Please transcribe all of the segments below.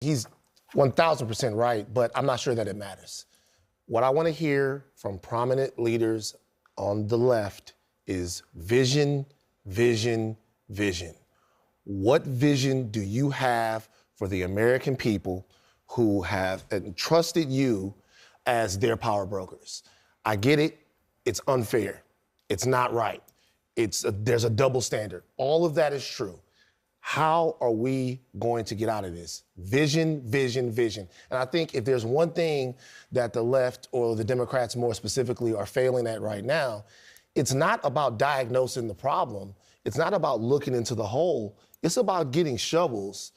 He's 1,000% right, but I'm not sure that it matters. What I want to hear from prominent leaders on the left is vision, vision, vision. What vision do you have for the American people who have entrusted you as their power brokers? I get it. It's unfair. It's not right. There's a double standard. All of that is true. How are we going to get out of this? Vision, vision, vision. And I think if there's one thing that the left, or the Democrats more specifically, are failing at right now, it's not about diagnosing the problem. It's not about looking into the hole. It's about getting shovels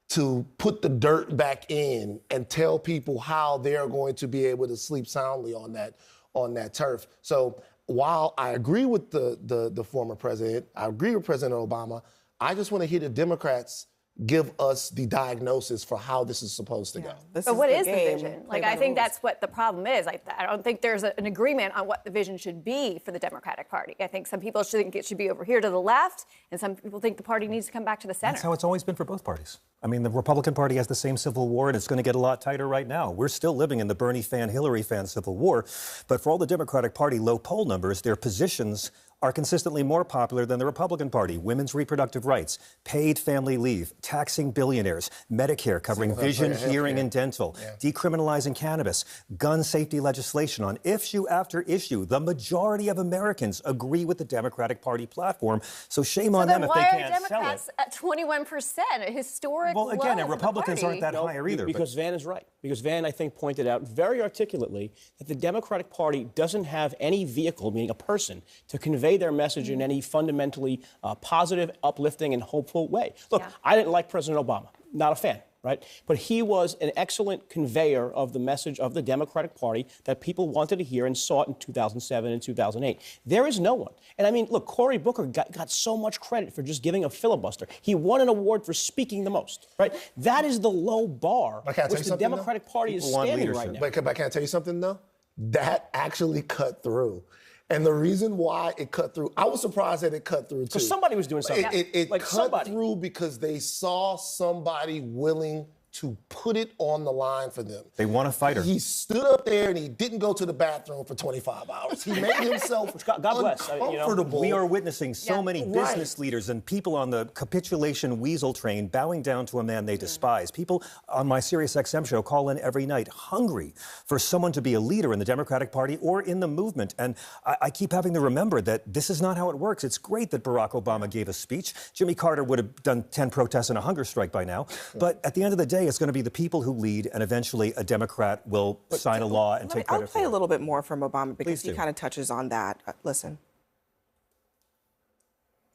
to put the dirt back in and tell people how they're going to be able to sleep soundly on that turf. So while I agree with the former president, I agree with President Obama, I just want to hear the Democrats give us the diagnosis for how this is supposed to go. But what is the vision? Like, I think that's what the problem is. I don't think there's an agreement on what the vision should be for the Democratic Party. I think some people think it should be over here to the left, and some people think the party needs to come back to the center. That's how it's always been for both parties. I mean, the Republican Party has the same civil war, and it's going to get a lot tighter right now. We're still living in the Bernie fan, Hillary fan civil war. But for all the Democratic Party low poll numbers, their positions are consistently more popular than the Republican Party. Women's reproductive rights, paid family leave, taxing billionaires, Medicare covering vision, hearing, and dental, decriminalizing cannabis, gun safety legislation. On issue after issue, the majority of Americans agree with the Democratic Party platform. So shame on them if they can't sell it. Why are Democrats at 21%, a historic Well, again, low and Republicans aren't that higher either. Because Van is right. Because Van, I think, pointed out very articulately that the Democratic Party doesn't have any vehicle, meaning a person, to convey their message in any fundamentally positive, uplifting, and hopeful way. Look, I didn't like President Obama. Not a fan, right? But he was an excellent conveyor of the message of the Democratic Party that people wanted to hear and saw it in 2007 and 2008. There is no one. And I mean, look, Cory Booker got so much credit for just giving a filibuster. He won an award for speaking the most, right? That is the low bar which the Democratic Party is standing right now. But can I tell you something, though? That actually cut through. And the reason why it cut through, I was surprised that it cut through, too. Because somebody was doing something. It cut through because they saw somebody willing to put it on the line for them. They want a fighter. He stood up there and he didn't go to the bathroom for 25 hours. He made himself uncomfortable. We are witnessing so many business leaders and people on the capitulation weasel train bowing down to a man they despise. People on my SiriusXM show call in every night hungry for someone to be a leader in the Democratic Party or in the movement. And I keep having to remember that this is not how it works. It's great that Barack Obama gave a speech. Jimmy Carter would have done 10 protests and a hunger strike by now. But at the end of the day, it's going to be the people who lead, and eventually a Democrat will sign a law and take credit for it. I'll play a little bit more from Obama because he kind of touches on that. Listen.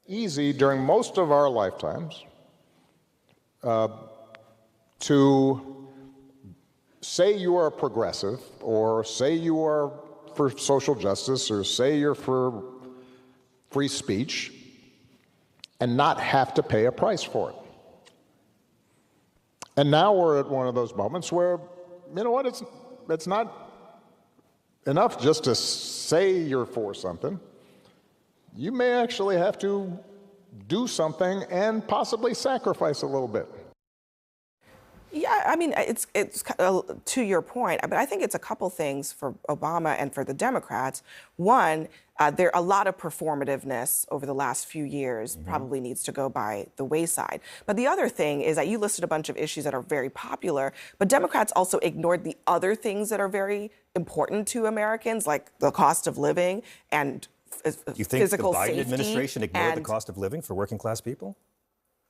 Easy during most of our lifetimes to say you are progressive, or say you are for social justice, or say you're for free speech, and not have to pay a price for it. And now we're at one of those moments where, you know what, it's not enough just to say you're for something. You may actually have to do something and possibly sacrifice a little bit. Yeah, I mean, it's to your point, but I think it's a couple things for Obama and for the Democrats. One, there a lot of performativeness over the last few years probably needs to go by the wayside. But the other thing is that you listed a bunch of issues that are very popular, but Democrats also ignored the other things that are very important to Americans, like the cost of living and physical safety. You think the Biden administration ignored the cost of living for working class people?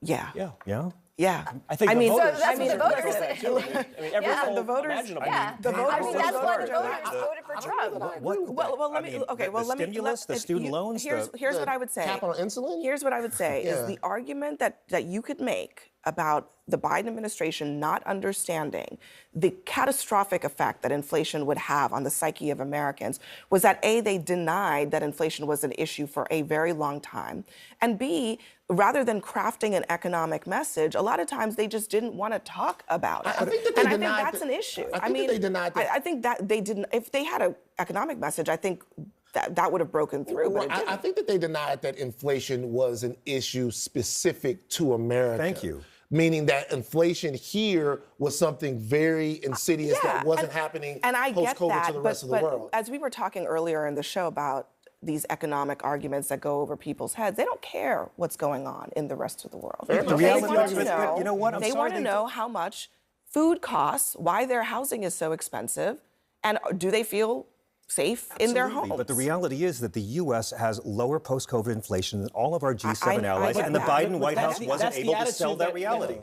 Yeah. Yeah? Yeah, I think the voters. So that's what the voters say. Every poll the voters. imaginable. The voters. I mean, that's why the voters voted for Trump. Well, let me. Okay, well, let me. The stimulus, the student loans. Here's what I would say. Capital insulin? Here's what I would say is the argument that you could make about the Biden administration not understanding the catastrophic effect that inflation would have on the psyche of Americans was that A, they denied that inflation was an issue for a very long time, and B, rather than crafting an economic message, a lot of times they just didn't want to talk about it. I think that they and I think denied that's an issue. I mean, they denied that. I think that they didn't. If they had an economic message, I think that would have broken through. Well, I think that they denied that inflation was an issue specific to America. Thank you. meaning that inflation here was something very insidious that wasn't happening and I get post-COVID that, to the rest of the but world. As we were talking earlier in the show about these economic arguments that go over people's heads, they don't care what's going on in the rest of the world. The They reality want argument, to but know, you know what? I'm they sorry want to know how much food costs, why their housing is so expensive, and do they feel safe in their Absolutely, homes. But the reality is that the U.S. has lower post-COVID inflation than all of our G7 I allies, get and the that. Biden But White that's House the- wasn't that's the able to attitude sell that that- reality.